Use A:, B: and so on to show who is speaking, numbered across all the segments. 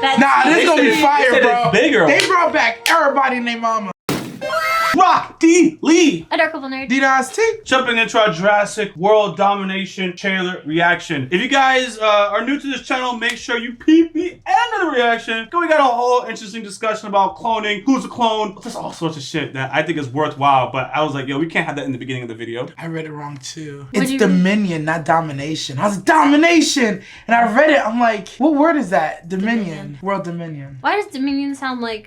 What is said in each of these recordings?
A: Nah, this gonna be fire, bro.
B: Bigger.
A: They brought back everybody and their mama.
B: YaBoyRockLee.
C: A dark nerd.
A: D-Nas-T.
B: Jumping into our Jurassic World Domination trailer reaction. If you guys are new to this channel, make sure you peep the end of the reaction. We got a whole interesting discussion about cloning, who's a clone, just all sorts of shit that I think is worthwhile. But I was like, yo, we can't have that in the beginning of the video.
A: I read it wrong too.
C: What
A: It's
C: do you
A: Dominion, not Domination. I was domination, and I read it. I'm like, what word is that? Dominion. World Dominion.
C: Why does Dominion sound like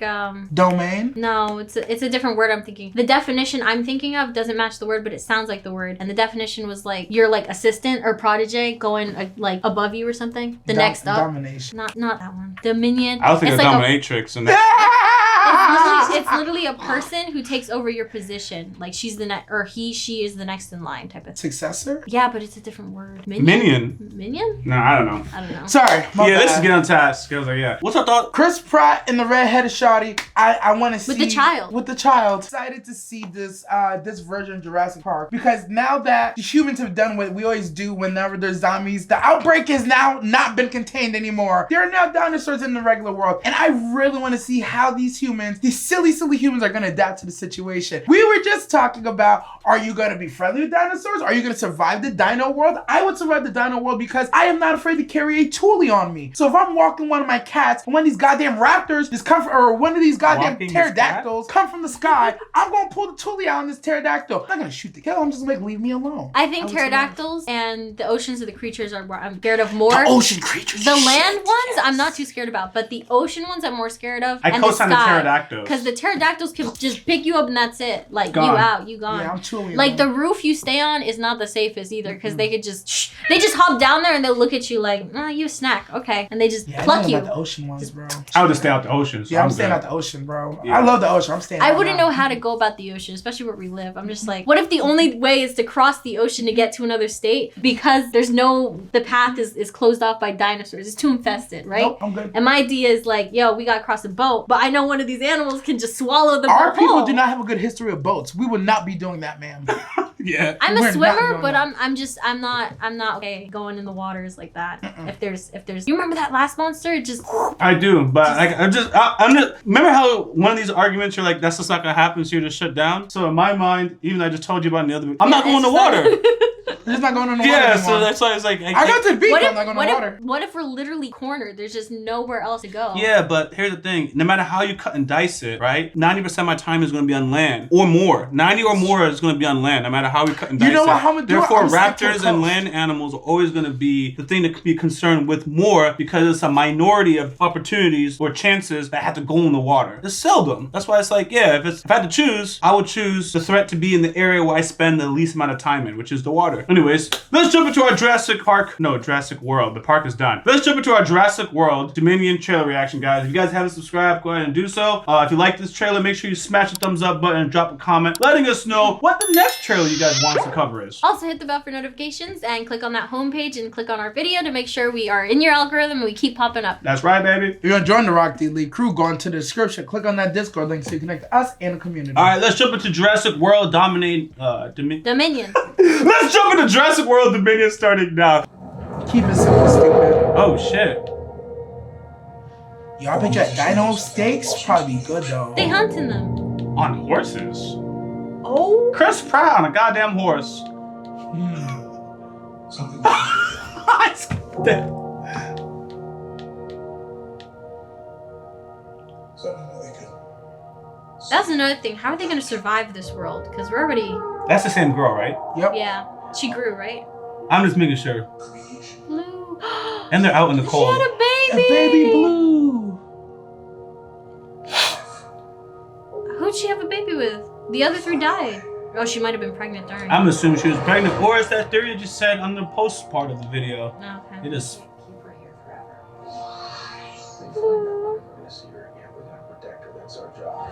A: Domain.
C: No, it's a different word I'm thinking. The definition I'm thinking of doesn't match the word, but it sounds like the word. And the definition was like you're like assistant or protege going like above you or something. The next up.
A: Domination.
C: Not that one. Dominion.
B: I was thinking
C: It's
B: of
C: like
B: dominatrix and that.
C: it's literally a person who takes over your position. Like she's the next, or she is the next in line type of thing.
A: Successor?
C: Yeah, but it's a different word.
B: Minion.
C: Minion?
B: No, I don't know.
C: I don't know.
A: Sorry, my
B: Yeah,
A: bad.
B: let's get on task. I was like, yeah. What's our thought?
A: Chris Pratt and the redheaded shawty. I want to see
C: With the child.
A: With the child. Excited to see this this version of Jurassic Park because now that the humans have done what we always do whenever there's zombies, the outbreak has now not been contained anymore. There are now dinosaurs in the regular world, and I really want to see how these humans, these silly humans, are going to adapt to the situation. We were just talking about, are you going to be friendly with dinosaurs? Are you going to survive the dino world? I would survive the dino world because I am not afraid to carry a toolie on me. So if I'm walking one of my cats and one of these goddamn raptors just come from, or one of these goddamn
B: Walking
A: pterodactyls come from the sky, I'm going to pull the toolie out on this pterodactyl. I'm not going to shoot the kill. I'm just like, leave me alone.
C: I think
A: would
C: pterodactyls and the oceans of the creatures are where I'm scared of more.
A: The ocean creatures.
C: The land
A: Shit,
C: ones,
A: yes.
C: I'm not too scared about, but the ocean ones I'm more scared of.
B: I
C: and
B: co-sign the
C: sky.
B: pterodactyls.
C: Because the pterodactyls can just pick you up and that's it. Like,
B: Gone.
C: you out, you gone.
A: Yeah, I'm tooling
C: Like, the
A: alone.
C: roof you stay on is not the safest either, because they could just, they just hop down there and they'll look at you like, oh, you a snack, okay. And they just
A: Yeah, I
C: pluck
A: know
C: you.
A: about the ocean ones, bro.
B: I would just stay out the ocean. So
A: Yeah, I'm staying
B: good.
A: out the ocean, bro.
B: Yeah.
A: I love the ocean. I'm staying
C: I
A: out
C: wouldn't
A: now.
C: know how to go about the ocean, especially where we live. I'm just like, what if the only way is to cross the ocean to get to another state because the path is closed off by dinosaurs. It's too infested, right?
A: Nope, I'm good.
C: And my idea is like, yo, we gotta cross a boat, but I know one of these animals can just swallow the
A: Our
C: boat
A: people
C: whole.
A: do not have a good history of boats. We would not be doing that, ma'am.
B: Yeah.
C: I'm
A: We're
C: a
A: not
C: swimmer,
A: doing
C: but
A: that.
C: I'm not okay going in the waters like that. If there's you remember that last monster? It just
B: I do, but like, I'm just remember how one of these arguments you're like, that's just not gonna happen, so you're just shut down. So in my mind, even though I just told you about in the other, I'm not going in the water.
A: It's not going in the water
B: Yeah,
A: anymore.
B: so that's why it's like
A: I go to the beach,
C: what
A: but
C: if,
A: I'm not going
C: what,
A: to
C: if,
A: water.
C: what if we're literally cornered? There's just nowhere else to go.
B: Yeah, but here's the thing. No matter how you cut and dice it, right? 90% of my time is going to be on land or more. 90 or more is going to be on land, no matter how we cut and dice
A: You know
B: it.
A: what, how I'm gonna do it?
B: Therefore,
A: I'm sticking to the
B: raptors and
A: coast.
B: land animals are always going to be the thing to be concerned with more because it's a minority of opportunities or chances that have to go in the water. It's seldom. That's why it's like, yeah, if I had to choose, I would choose the threat to be in the area where I spend the least amount of time in, which is the water. Anyways, let's jump into our Jurassic World. The park is done. Let's jump into our Jurassic World Dominion trailer reaction, guys. If you guys haven't subscribed, go ahead and do so. If you like this trailer, make sure you smash the thumbs up button and drop a comment letting us know what the next trailer you guys want us to cover is.
C: Also hit the bell for notifications and click on that homepage and click on our video to make sure we are in your algorithm and we keep popping up.
B: That's right, baby.
A: If you're going to join the YaBoyRockLee crew, go into the description. Click on that Discord link so you connect to us and the community.
B: All right, let's jump into Jurassic World
C: Dominion.
B: Let's jump into Jurassic World Dominion starting now.
A: Keep it simple, stupid.
B: Oh shit.
A: Yo, I bet you at Dino Steaks probably be good, though.
C: They hunt in them.
B: On horses.
C: Oh.
B: Chris Pratt on a goddamn horse.
C: That's another thing. How are they gonna survive this world? Because we're already.
B: That's the same girl, right?
A: Yep.
C: Yeah. She grew, right?
B: I'm just making sure.
C: Blue.
B: And they're out in the
C: She
B: cold.
C: had a
A: A
C: baby.
A: baby blue.
C: Who'd she have a baby with? The other three died. Oh, she might have been pregnant during.
B: I'm assuming she was pregnant, or is that theory just said on the post part of the video?
C: Okay.
B: It is.
D: Keep her here forever. They find out we're gonna see her again. We're gonna protect her. That's our job.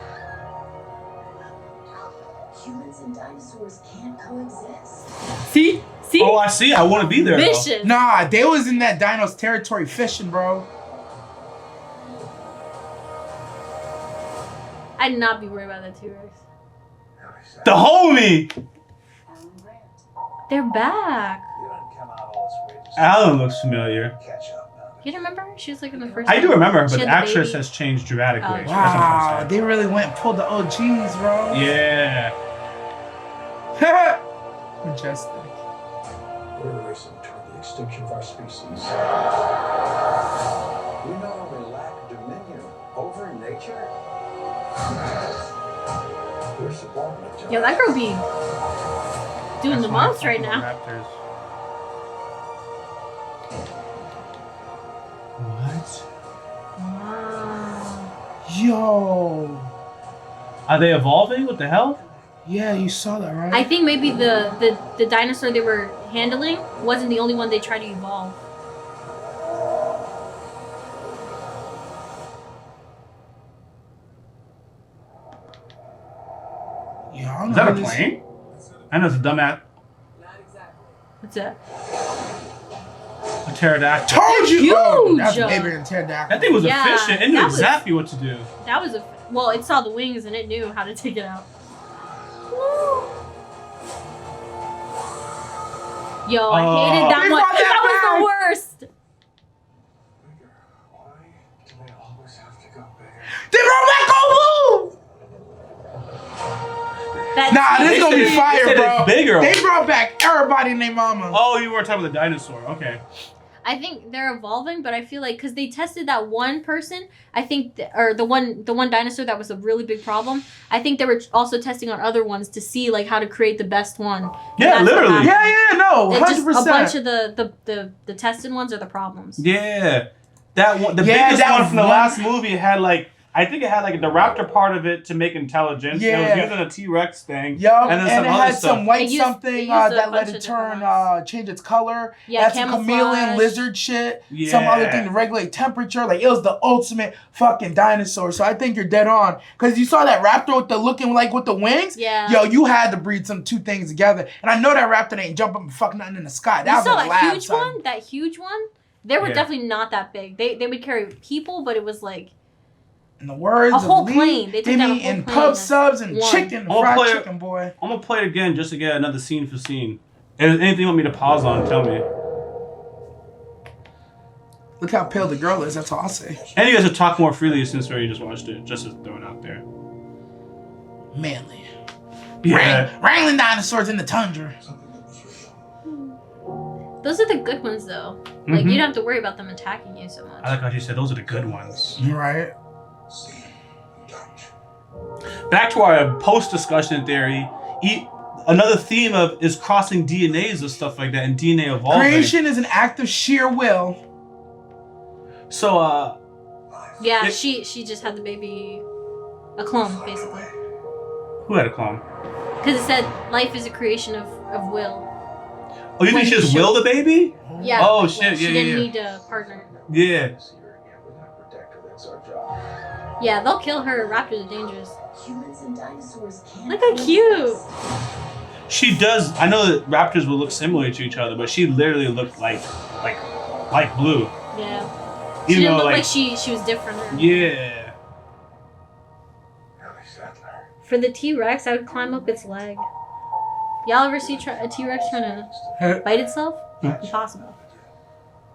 E: Humans and dinosaurs can't coexist.
C: See? See?
B: Oh, I see. I want to be there. Though.
C: Vicious.
A: Nah, they was in that dino's territory fishing, bro.
C: I'd not be worried about that T-Rex.
B: The homie.
C: They're back.
D: You don't come out all this way. Just
B: Alan looks familiar.
D: catch up now.
C: You don't remember? She was like in the first.
B: I do remember,
C: She
B: but the
C: had
B: actress
C: baby.
B: has changed dramatically.
C: Oh.
B: That's what I'm
A: Wow,
B: trying to say.
A: they really went and pulled the OGs, bro.
B: Yeah.
A: Majestic.
D: We're racing toward the extinction of our species. We not only lack dominion over nature, we're subordinate to
C: Yo, that girl be doing the
B: That's why I
C: most
B: fuck
C: right
B: with
C: now.
B: Raptors. What?
C: Wow.
A: Yo.
B: Are they evolving? What the hell?
A: Yeah, you saw that, right?
C: I think maybe the dinosaur they were handling wasn't the only one they tried to evolve.
A: Yeah, I don't
B: Is
A: know
B: that a
A: who this-
B: plane? I know it's a dumbass.
C: What's that?
B: A pterodactyl.
A: Told you!
C: Huge!
A: Oh, that's bigger than pterodactyl.
B: That thing was
C: Yeah,
B: efficient. It knew
C: that was-
B: exactly what to do.
C: That was well, it saw the wings and it knew how to take it out. Woo. Yo, I hated that
A: They
C: one.
A: brought that
C: That was
A: back.
C: the worst.
D: Why do they always have to go bigger?
A: They brought back Goku!
C: That's
A: Nah, this
B: They
A: gonna be
B: said-
A: fire,
B: they said
A: bro.
B: it's bigger.
A: They brought back everybody and their mama.
B: Oh, you were talking about the dinosaur. Okay.
C: I think they're evolving, but I feel like because they tested that one person, I think, or the one dinosaur that was a really big problem. I think they were also testing on other ones to see like how to create the best one. And
B: Yeah,
C: that's what
B: literally.
C: happened.
A: Yeah, no,
C: It just
A: 100%.
C: a bunch of the tested ones are the problems.
B: Yeah. That one, the
A: Yeah,
B: biggest
A: that
B: one from the
A: one-
B: last movie had like, I think it had like the raptor part of it to make intelligence.
A: Yeah.
B: It was using a T-Rex thing.
A: Yup,
B: And
A: and,
B: then some
A: it
B: other
A: had
B: stuff.
A: some white
C: It used-
A: something
C: it used a
A: that let
C: bunch
A: it
C: of different
A: turn, change its color.
C: Yeah,
A: Had some chameleon
C: camouflage.
A: lizard shit. Some
B: Yeah.
A: other thing to regulate temperature. Like, it was the ultimate fucking dinosaur. So I think you're dead on. Because you saw that raptor with the looking like with the wings.
C: Yeah.
A: Yo, you had to breed some two things together. And I know that raptor ain't jump up and fuck nothing in the sky. That
C: You
A: was
C: saw
A: a
C: that
A: lab,
C: huge
A: son.
C: one? That huge one? They were
B: Yeah.
C: definitely not that big. They would carry people, but it was like
A: In the words
C: A
A: of
C: whole
A: Lee,
C: plane. They took down a
A: mean
C: whole
A: in
C: plane
A: pub
C: as
A: subs and
C: one.
A: chicken,
B: I'ma
A: fried
B: play it-
A: chicken, boy.
B: I'm gonna play it again just to get another scene for scene. And anything you want me to pause on, tell me.
A: Look how pale the girl is. That's all I'll say.
B: And you guys will talk more freely since we already just watched it. Just to throw it out there.
A: Manly.
B: Yeah.
A: Wrangling dinosaurs in the tundra.
D: Something that was real.
C: those are the good ones though. Like
B: Mhm.
C: you don't have to worry about them attacking you so much.
B: I like how you said those are the good ones.
A: Right?
D: See, touch.
B: Back to our post-discussion theory. Another theme of is crossing DNAs and stuff like that, and DNA evolving.
A: Creation is an act of sheer will.
B: So,
C: Yeah,
B: It-
C: she just had the baby, a clone basically.
B: who had a clone?
C: Because it said life is a creation of will.
B: Oh, you
C: When
B: think she
C: he
B: just
C: should-
B: willed the baby?
C: Yeah.
B: Oh,
C: like,
B: shit,
C: She
B: yeah,
C: didn't
B: yeah,
C: need a partner.
B: Yeah.
D: See her again without protector. That's our job.
C: Yeah, they'll kill her. Raptors are dangerous.
E: Humans and dinosaurs can't.
C: Look how cute.
E: coexist.
B: She does. I know that raptors will look similar to each other, but she literally looked like blue.
C: Yeah. She
B: Even
C: didn't
B: though,
C: look like she was different.
B: Yeah.
D: Really settler.
C: For the T-Rex, I would climb up its leg. Y'all ever see a T-Rex trying to bite itself? Impossible.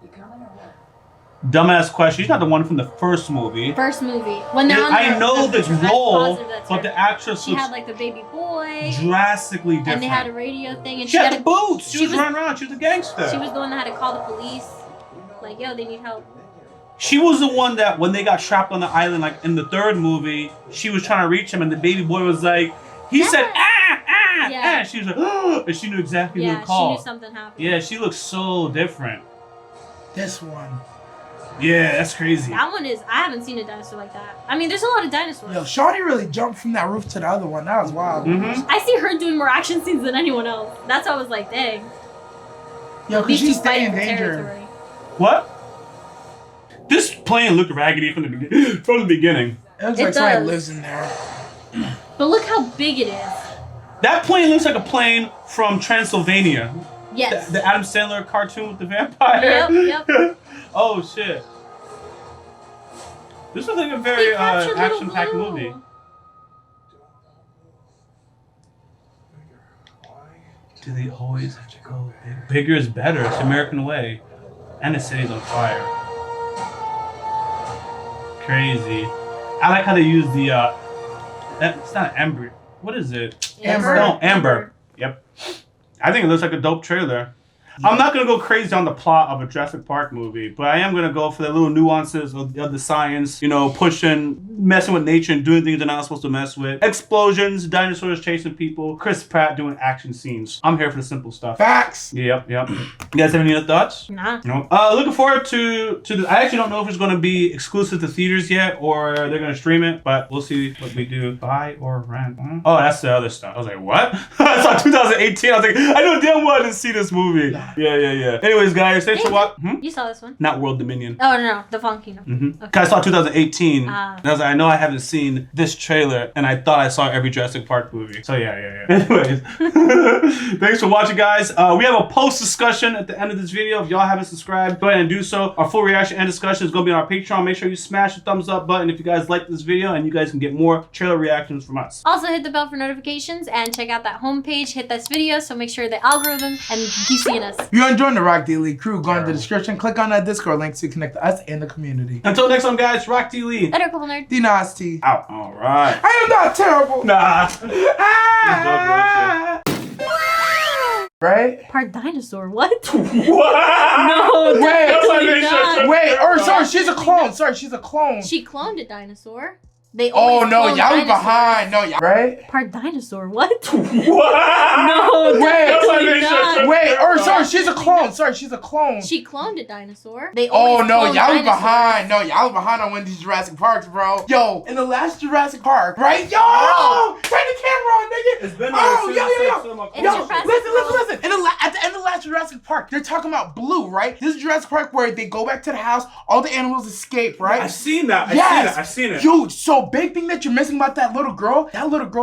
E: You coming or what?
B: Dumbass question. She's not the one from the first movie.
C: First movie. When they're on
B: I know the
C: T-Rex
B: role,
C: positive, that's
B: but
C: her.
B: the actress
C: She
B: looks
C: had like the baby boy,
B: drastically different.
C: and they had a radio thing, and
B: she had the
C: to,
B: boots. She
C: she
B: was
C: was-
B: running around. She was a gangster.
C: she was the one that had to call the police. Like, yo, they need help.
B: She was the one that when they got trapped on the island, like in the third movie, she was trying to reach him, and the baby boy was like, he said, ah,
C: Yeah.
B: ah. She was like, oh, and she knew exactly who
C: Yeah,
B: to
C: she
B: call.
C: knew something happened.
B: Yeah, she looks so different.
A: This one.
B: Yeah, that's crazy.
C: That one is. I haven't seen a dinosaur like that. I mean, there's a lot of dinosaurs.
A: Yo, Shawty really jumped from that roof to the other one. That was wild.
B: Mm-hmm.
C: I see her doing more action scenes than anyone else. That's why I was like, dang.
A: Yo,
C: These
A: because
C: two
A: she's staying in
C: fighting for
A: danger.
C: territory.
B: What? This plane looked raggedy from the beginning.
A: It looks
C: It
A: like somebody
C: does.
A: lives in there.
C: But look how big it is.
B: That plane looks like a plane from Transylvania.
C: Yes.
B: The Adam Sandler cartoon with the vampire.
C: Yep.
B: Oh shit. This looks like a
C: They
B: very
C: captured Little
B: action-packed
C: Blue.
B: movie. Do they always have to go big? Bigger is better. It's the American way. And the city's on fire. crazy. I like how they use the it's not amber. What is it?
A: Amber.
B: No, amber. Yep. I think it looks like a dope trailer. I'm not gonna go crazy on the plot of a Jurassic Park movie, but I am gonna go for the little nuances of the science, you know, pushing, messing with nature and doing things they're not supposed to mess with. Explosions, dinosaurs chasing people, Chris Pratt doing action scenes. I'm here for the simple stuff.
A: Facts.
B: Yep. You guys have any other thoughts?
C: Nah.
B: No. Looking forward to the. I actually don't know if it's gonna be exclusive to theaters yet or they're gonna stream it, but we'll see what we do. Buy or rent. Oh, that's the other stuff. I was like, what? I saw 2018. I was like, I know damn well I didn't see this movie. Yeah. Anyways, guys, thanks for watching.
C: You saw this one?
B: Not World Dominion.
C: Oh no, the Fallen Kingdom.
B: Mm-hmm.
C: Okay.
B: I saw 2018. And
C: Ah.
B: I was like, I know I haven't seen this trailer, and I thought I saw every Jurassic Park movie. So yeah. Anyways, thanks for watching, guys. We have a post discussion at the end of this video. If y'all haven't subscribed, go ahead and do so. Our full reaction and discussion is gonna be on our Patreon. Make sure you smash the thumbs up button if you guys like this video, and you guys can get more trailer reactions from us.
C: Also hit the bell for notifications and check out that homepage. Hit this video so make sure the algorithm and keep seeing us.
A: If you're enjoying the Rock Daily crew, go in the description, click on that Discord link to connect to us and the community.
B: Until next time, guys, Rock D. Lee.
C: Later, couple nerd.
A: D-Nasty.
B: Out. All right.
A: I am not terrible.
B: Nah.
A: Ah! Right?
C: Part dinosaur. What?
B: What?
C: No,
A: Wait,
C: definitely not.
A: Wait, or sorry, she's a clone. Sorry, she's a clone.
C: She cloned a dinosaur. They
A: Oh
C: always
A: no,
C: clone
A: y'all be
C: dinosaurs.
A: behind. No, y'all. Right?
C: Part dinosaur. What?
B: What?
C: No, definitely
B: Wait.
C: not.
A: Wait, or sorry, she's a clone. Sorry, she's a clone.
C: She cloned a dinosaur. They
A: Oh
C: always
A: no,
C: clone
A: y'all be
C: dinosaurs.
A: behind. No, y'all be behind on one of these Jurassic Parks, bro. Yo, in the last Jurassic Park, right? Yo, turn the camera on, nigga.
B: It's been
A: Oh, yo.
C: It's
A: Yo,
C: Jurassic
A: listen. At the end of the last Jurassic Park, they're talking about Blue, right? This is Jurassic Park where they go back to the house, all the animals escape, right?
B: I've seen that. I've seen it.
A: Dude, so big thing that you're missing about that little girl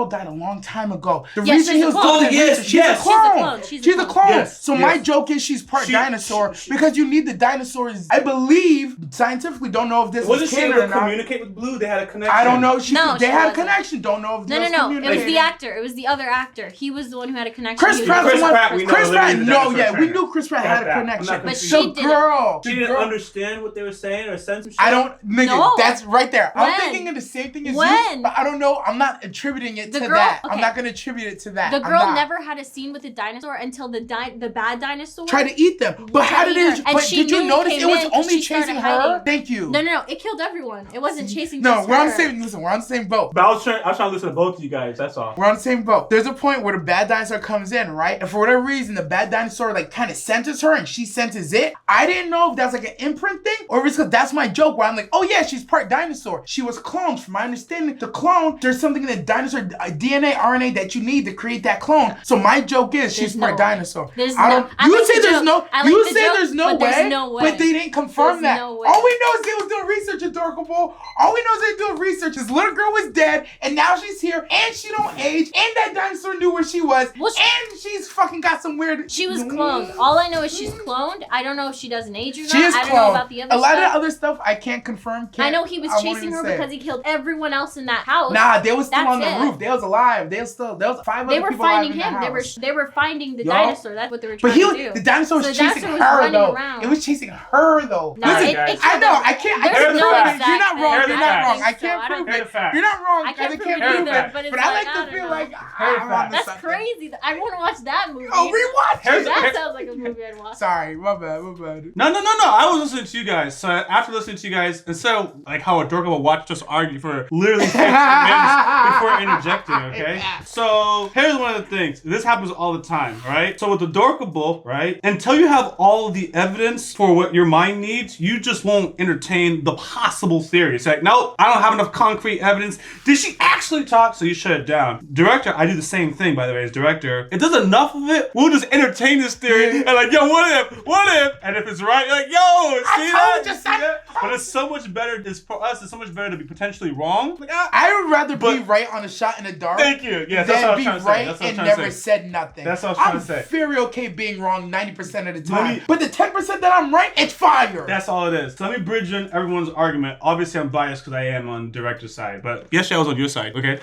A: died a long time ago. The
C: Yes,
A: reason
C: she's
A: he
C: a
A: was
C: clone.
A: doing
B: Yes,
A: this,
B: yes.
A: she's a clone.
C: She's
A: She's
C: a
A: a
C: clone.
A: clone.
B: Yes,
A: So
B: yes.
A: my joke is she's part dinosaur because you need the dinosaurs. I believe scientifically don't know if this
B: Wasn't
A: is
B: she
A: canon
B: able
A: or
B: to
A: not.
B: communicate with Blue? They had a connection.
A: I don't know.
C: No,
A: They
C: she
A: had a
C: wasn't.
A: connection. Don't know if
C: No.
A: this
C: It was
A: communicated.
C: the actor. It was the other actor. He was the one who had a connection.
A: Chris
C: He was-
A: Pratt.
B: Chris Pratt, we know
A: Chris Pratt.
B: literally the
A: No,
B: dinosaur
A: yeah, we
B: trainer.
A: knew Chris Pratt
B: Got
A: had a
B: that. I'm
A: connection.
B: not
C: But
B: confused.
C: she
A: The
C: didn't.
A: girl.
B: She
A: the
B: didn't
A: girl-
B: understand what they were saying or sense some shit?
A: I don't, nigga.
C: No.
A: That's right there. I'm
C: When?
A: thinking of the same thing as you,
C: When?
A: but I don't know. I'm not attributing it
C: The
A: to
C: girl-
A: that.
C: okay.
A: I'm not gonna attribute it to that.
C: The
A: I'm
C: girl
A: not.
C: never had a scene with the dinosaur until the bad dinosaur
A: Tried to eat them. But how did it?
C: And
A: But
C: she
A: did you
C: knew
A: notice
C: came
A: it was
C: in 'cause
A: only
C: she started
A: chasing her?
C: hiding.
A: Thank you.
C: No. It killed everyone. It wasn't chasing.
A: No,
C: just
A: we're on
C: her.
A: the same. Listen, we're on the same boat.
B: But I was trying to listen to both of you guys. That's all.
A: We're on the same boat. There's a point where the bad dinosaur comes in, right? And for whatever reason, the bad dinosaur like kind of senses her and she senses it. I didn't know if that's like an imprint thing or if it's because that's my joke where I'm like, oh yeah, she's part dinosaur. She was cloned. From my understanding, the clone, there's something in the dinosaur DNA, RNA that you need to create that clone. So my joke is she's
C: There's
A: part
C: no way.
A: dinosaur.
C: There's
A: I
C: no-
A: don't.
C: I
A: You
C: like
A: say
C: the
A: there's
C: joke.
A: no.
C: I like
A: You
C: the
A: say
C: joke,
A: there's no
C: but there's
A: way.
C: no way.
A: But they didn't confirm
C: There's
A: that.
C: no way.
A: All we know is they was doing research adorable. All we know is they doing research. This little girl was dead, and now she's here, and she don't age, and that dinosaur knew where she was,
C: Well,
A: and she's fucking got some weird.
C: She was cloned. All I know is she's cloned. I don't know if she doesn't age or not.
A: She is
C: I
A: cloned.
C: don't know about the other
A: A lot
C: stuff.
A: of the other stuff I can't confirm.
C: I know he was
A: I won't
C: chasing
A: even
C: her
A: say
C: because
A: it.
C: he killed everyone else in that house.
A: Nah, they was still
C: That's
A: on the
C: it.
A: roof. They was alive. There was 5
C: They
A: other
C: were
A: people
C: finding
A: alive in
C: him.
A: the
C: They
A: house.
C: were finding the
A: Yo.
C: dinosaur. That's what they were
A: But
C: trying to do.
A: the dinosaur was
C: So the
A: chasing
C: dinosaur was
A: her
C: running
A: though.
C: around.
A: It was chasing her though.
C: No,
A: Listen,
C: it
B: guys.
C: killed
A: I know.
C: them.
A: I can't.
C: There's
B: Here's the
C: no
B: fact.
C: exact
A: You're not wrong.
C: fact.
A: You're
C: I
A: not
C: don't
A: wrong.
C: think
A: I
C: so.
A: can't
C: I don't
A: prove
B: Here's
A: it.
B: the fact.
A: You're not wrong.
C: I can't
A: they
C: prove
A: can't
C: it
A: prove
C: either,
A: it.
C: but it's
A: But I
C: like,
A: like
C: I
A: to
C: don't
A: feel
C: know.
A: like
B: Here's
A: I'm
B: the
A: on to
C: That's
A: something.
C: crazy. I want to watch that movie.
A: Oh, rewatch it.
C: That sounds like a movie I'd watch.
A: Sorry, my bad.
B: No. I was listening to you guys. So after listening to you guys, instead of like how a dork will watch us argue for literally 15 minutes before interjecting, okay? So here's one of the things. This happens all the time, right? So with the dorkable, right? Until you have all of the evidence for what your mind needs, you just won't entertain the possible theory. It's like, nope, I don't have enough concrete evidence. Did she actually talk? So you shut it down. Director, I do the same thing, by the way, as director. If there's enough of it, we'll just entertain this theory and like, yo, what if? And if it's right, you're like, yo, see
A: told
B: that?
A: you,
B: See
A: son.
B: that? But it's so much better. For us, it's so much better to be potentially wrong wrong. Like,
A: I would rather be
B: But-
A: right on a shot in the dark.
B: Thank you. Yes, that's what I
A: than
B: was
A: be
B: trying to say.
A: right
B: That's what I was
A: and
B: trying to
A: never
B: say.
A: said nothing.
B: That's what I was trying to say.
A: I'm very okay being wrong 90% of the
B: Let
A: time.
B: me-
A: But the 10% that I'm right, it's fire.
B: That's all it is. So let me bridge in everyone's argument. Obviously, I'm biased because I am on director's side, but yesterday I was on your side, okay?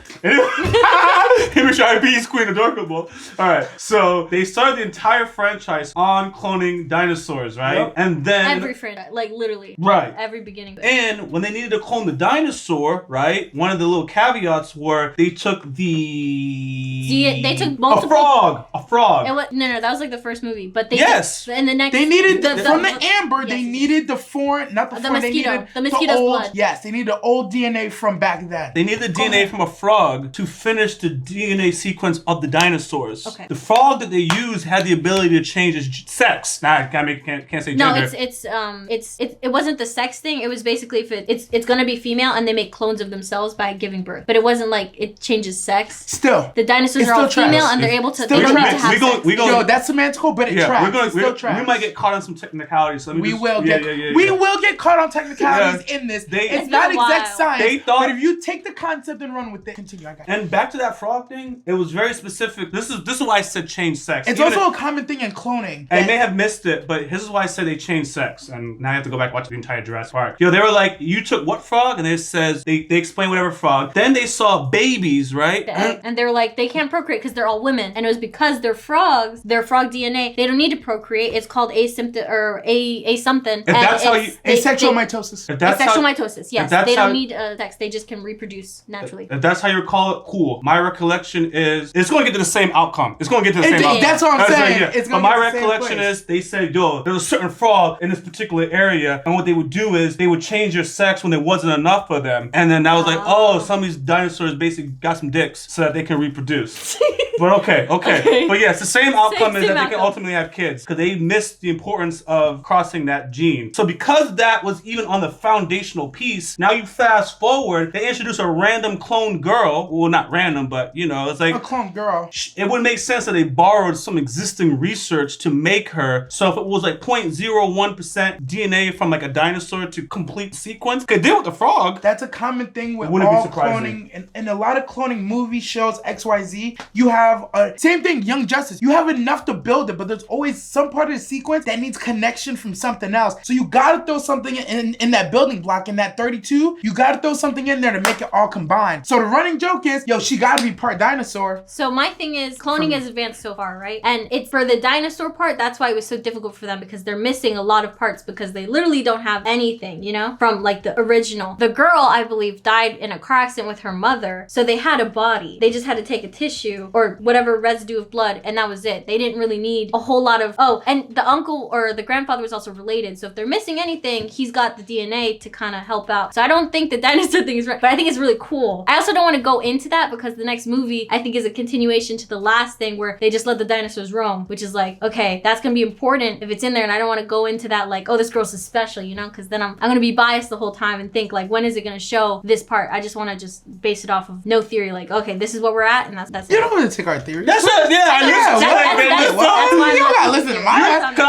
B: He was trying to be Queen Adorable. Alright, so they started the entire franchise on cloning dinosaurs, right?
A: Yep.
B: And then...
C: Every franchise, like literally.
B: Right.
C: Every beginning.
B: And when they needed to clone the dinosaur, right? One of the little caveats were they took
C: They took multiple.
B: A frog.
C: No, that was like the first movie. But they
B: Yes.
C: in the next
A: They needed from the
C: yes,
A: amber. They needed the foreign, not the
C: The
A: foreign.
C: mosquito.
A: They needed
C: The mosquito's
A: old,
C: blood.
A: Yes, they needed the old DNA from back then.
B: They needed the DNA from a frog to finish the DNA sequence of the dinosaurs.
C: Okay.
B: The frog that they used had the ability to change its sex. Nah, I can't say
C: No,
B: gender.
C: it wasn't the sex thing. It was basically if it's gonna be female and they make clones of themselves by giving birth. But it wasn't like it changes sex.
A: Still,
C: The dinosaurs
A: It's
C: are all
A: still trash.
C: female and they're able to.
A: Still
C: They don't need to
A: trash.
C: have sex.
A: yo, that's semantical, but it tracks. It's still
B: we
A: tracks.
B: might get caught on some technicalities. So let me
A: We
B: just-
A: will
B: yeah,
A: get
B: yeah,
A: we
B: yeah.
A: will get caught on technicalities in this.
B: It's
A: It's not
C: been a
A: exact
C: while.
A: science.
B: They thought-
A: but if you take the concept and run with it, continue. I got you.
B: And back to that frog thing, it was very specific. This is why I said change sex.
A: It's
B: Even
A: also a common thing in cloning.
B: I
A: that-
B: may have missed it, but this is why I said they changed sex. And now I have to go back and watch the entire Jurassic Park. They were like, you took what frog? And it says, they explain whatever frog. Then they saw babies, right?
C: And they were like, they can't procreate because they're all women, and it was because they're frogs, their frog DNA. They don't need to procreate. It's called asymptom or a something.
B: If that's how you-
A: asexual mitosis.
B: If that's
C: Asexual
B: how,
C: mitosis.
B: if
C: Yes,
B: that's
C: they
B: how-
C: don't need sex. They just can reproduce naturally.
B: if that's how you call it, cool. My recollection is, it's going to get to the same outcome. It's going to get to the same outcome.
A: That's what I'm saying. It's
B: But
A: gonna
B: my
A: get the same
B: recollection
A: place.
B: is they said, yo, there's a certain frog in this particular area, and what they would do is they would change their sex when there wasn't enough of them. And then I was like, oh, some of these dinosaurs basically got some dicks so that they can reproduce. But okay. But yes, the same outcome is
C: same
B: that they can
C: outcome.
B: ultimately have kids because they missed the importance of crossing that gene. So because that was even on the foundational piece, now you fast forward, they introduce a random clone girl. Well, not random, but you know, it's like
A: A clone girl.
B: it would make sense that they borrowed some existing research to make her. So if it was like 0.01% DNA from like a dinosaur to complete sequence, could deal with the frog.
A: That's a common thing with
B: Wouldn't be
A: all
B: surprising.
A: cloning. And a lot of cloning movies, shows, XYZ, you have, same thing, Young Justice. You have enough to build it, but there's always some part of the sequence that needs connection from something else. So you gotta throw something in that building block, in that 32, you gotta throw something in there to make it all combined. So the running joke is, yo, she gotta be part dinosaur.
C: So my thing is, cloning has advanced so far, right? And it's for the dinosaur part, that's why it was so difficult for them, because they're missing a lot of parts because they literally don't have anything, you know, from like the original. The girl, I believe, died in a car accident with her mother, so they had a body. They just had to take a tissue or whatever residue of blood, and that was it. They didn't really need a whole lot of, and the uncle or the grandfather was also related, so if they're missing anything, he's got the DNA to kind of help out. So I don't think the dinosaur thing is right, but I think it's really cool. I also don't want to go into that because the next movie, I think, is a continuation to the last thing where they just let the dinosaurs roam, which is like, okay, that's gonna be important if it's in there, and I don't want to go into that like, oh, this girl's is special, you know, because then I'm gonna be biased the whole time and think like, when is it gonna show this part? I just want to just base it off of no theory, like, okay, this is what we're at, and that's
A: You
C: it.
A: don't want to take our theory.
B: That's it. Yeah, I
A: Yeah,
B: listen to
A: what?
B: it, man.
C: That's
B: That's
C: why
A: You
C: I'm
A: gotta
C: like-
A: listen to my ass.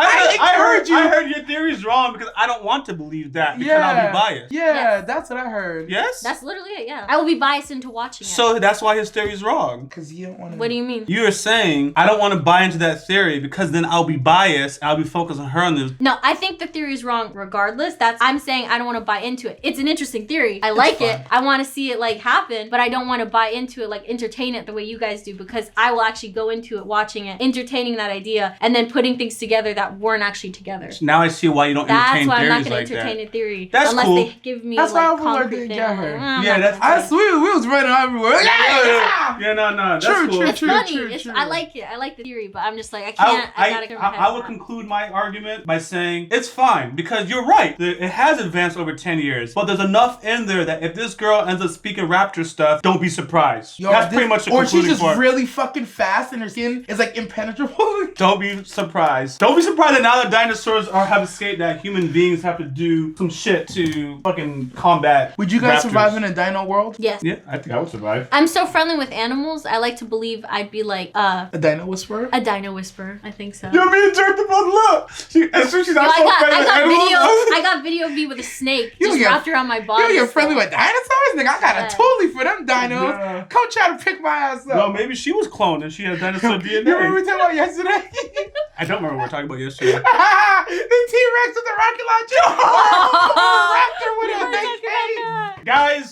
B: I heard your theory's wrong because I don't want to believe that because I'll be biased.
A: Yeah,
C: Yes.
A: that's what I heard.
B: Yes?
C: That's literally it, yeah. I will be biased into watching it.
B: So that's why his theory's wrong.
A: Because you don't want to.
C: What do you mean?
B: You are saying I don't want to buy into that theory because then I'll be biased and I'll be focused on her on this.
C: No, I think the theory is wrong regardless. I'm saying I don't want to buy into it. It's an interesting theory. I like it.
A: fun.
C: I want to see it like happen, but I don't want to buy into it, like entertain it the way you guys do, because I will actually go into it, watching it, entertaining that idea, and then putting things together that weren't actually together.
B: Now I see why you don't
C: That's
B: entertain
C: why I'm not
B: theories
C: going
B: like
C: to entertain
B: that.
C: a theory
B: That's
C: unless
B: cool.
C: they give me
A: That's
C: like
A: why I
C: concrete
A: didn't
C: thing.
A: get her.
C: I'm
B: Yeah,
C: not
B: that's-
C: gonna
A: I
C: say it.
A: swear, we was running everywhere.
B: Yeah, no, that's
A: True,
B: cool.
A: true,
C: It's
A: true.
C: funny. I like it. I like the theory, but I'm just like, I can't. I gotta get my head
B: I would
C: around it.
B: conclude my argument by saying it's fine because you're right. It has advanced over 10 years, but there's enough in there that if this girl ends up speaking raptor stuff, don't be surprised.
A: Yo,
B: That's pretty much the
A: or she's
B: concluding
A: just
B: part.
A: really fucking fast and their skin is like impenetrable.
B: Don't be surprised. Don't be surprised that now that dinosaurs have escaped, that human beings have to do some shit to fucking combat.
A: Would you guys
B: raptors.
A: survive in a dino world?
C: Yes.
B: Yeah, I think I would survive.
C: I'm so friendly with animals. I like to believe I'd be like
A: A dino whisperer?
C: a dino whisperer. I think so.
B: Yo, me and Jerk the fuck look. As soon as she's
C: Yo,
B: not so friendly with animals.
C: I got video of me with a snake
A: You
C: just
A: get-
C: wrapped around my body.
A: You're friendly with dinosaurs? Nigga, I got
C: Yeah.
A: a totally for them dinos.
B: Yeah.
A: Come try to pick my ass up.
B: No, maybe she was cloned and she had dinosaur DNA.
A: You remember we talking about yesterday?
B: I don't remember what we were talking about yesterday.
A: The T-Rex with the rocket launcher. Raptor with a AK.
B: Guys,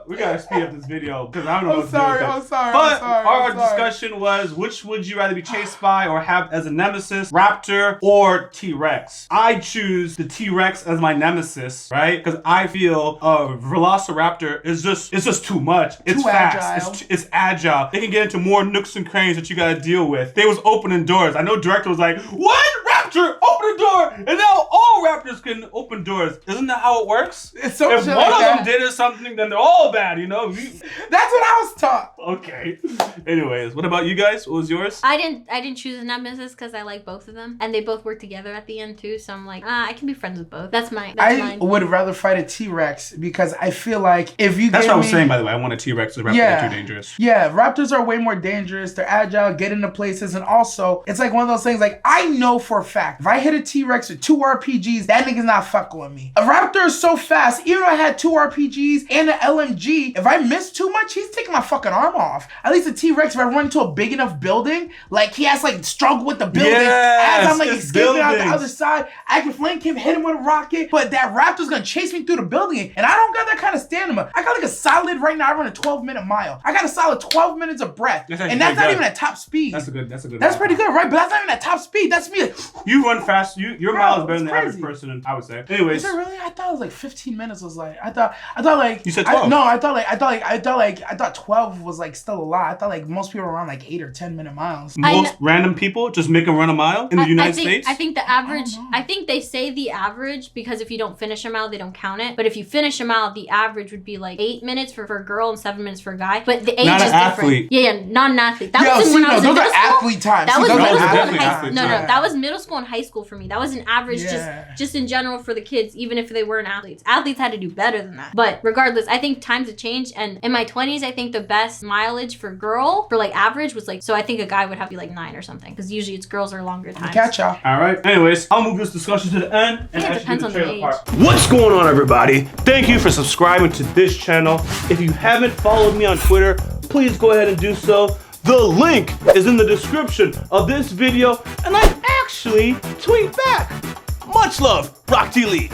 B: we gotta speed up this video because I don't know
A: I'm
B: what to
A: sorry,
B: do with
A: I'm
B: it.
A: sorry,
B: But
A: I'm sorry,
B: our
A: I'm sorry.
B: discussion was, which would you rather be chased by or have as a nemesis, Raptor or T-Rex? I choose the T-Rex as my nemesis, right? Because I feel Velociraptor is just too much. It's
A: Too
B: fast.
A: agile.
B: It's agile. They can get into more nooks and crannies that you gotta deal with. They was opening doors. I know director was like, what? Raptor, open a door! And now all raptors can open doors. Isn't that how it works?
A: It's so
B: If
A: shit
B: one
A: like
B: of them
A: that.
B: did something, then they're all bad, you know?
A: That's what I was taught.
B: Okay. Anyways, what about you guys? What was yours?
C: I didn't choose a nemesis because I like both of them, and they both work together at the end too. So I'm like, I can be friends with both. That's mine.
A: I would rather fight a T-Rex because I feel like if you
B: That's
A: gave
B: what I was
A: me-
B: saying, by the way. I want a T-Rex. The raptors
A: Yeah.
B: are too dangerous.
A: Yeah, raptors are way more dangerous. They're agile, get into places, and also it's like one of those things. Like I know for a fact, if I hit a T-Rex with 2 RPGs, that nigga's not fucking with me. A raptor is so fast. Even if I had 2 RPGs and an LMG, if I miss too much, he's taking my fucking arm off. At least a T-Rex, if I run into a big enough building, like he has like struggle with the building.
B: Yes,
A: as I'm like
B: it's
A: escaping out the
B: buildings.
A: other side, I can flank him, hit him with a rocket, but that raptor's gonna chase me through the building, and I don't got that kind of stamina. I got like a solid right now. I run a 12-minute mile. I got a solid 12 minutes of breath,
B: That's actually
A: and that's
B: pretty
A: not
B: good.
A: even at top speed.
B: That's good.
A: That's pretty good, right? But that's not even at top speed. That's me. Like,
B: You run fast. Your
A: Bro,
B: mile is better
A: it's
B: than the average
A: crazy.
B: person, I would say. Anyways,
A: is it really? I thought it was like 15 minutes. Was like I thought like
B: You said 12.
A: No, I thought 12 was like still a lot. I thought like most people were around like 8 or 10-minute miles.
B: most random people just make them run a mile in the United States.
C: I think the average.
A: know.
C: I think they say the average because if you don't finish a mile, they don't count it. But if you finish a mile, the average would be like 8 minutes for a girl and 7 minutes for a guy. But the age
B: Not
C: is
B: an
C: different.
B: athlete.
C: Yeah, not an athlete. That
A: Yo,
C: was
A: see,
C: when I was in
A: those are
C: middle school.
A: athlete times.
C: That
A: See,
C: was
A: those
C: middle
A: are
C: school and
B: definitely
C: high
B: athletes,
C: No,
B: yeah.
C: that was middle school and high school for me. That was an average,
A: Yeah.
C: just in general for the kids, even if they weren't athletes. Athletes had to do better than that. But regardless, I think times have changed. And in my 20s, I think the best mileage for girl for like average was like. So I think a guy would have to be like 9 or something because usually it's girls are longer times.
A: Catch y'all.
B: All right. Anyways, I'll move this discussion to the end and
C: it
B: actually
C: depends
B: do
C: on
B: the
C: the
B: trailer
C: age.
B: part. What's going on, everybody? Thank you for subscribing to this channel. If you haven't followed me on Twitter, please go ahead and do so. The link is in the description of this video, and I actually tweet back. Much love, YaBoyRockLee.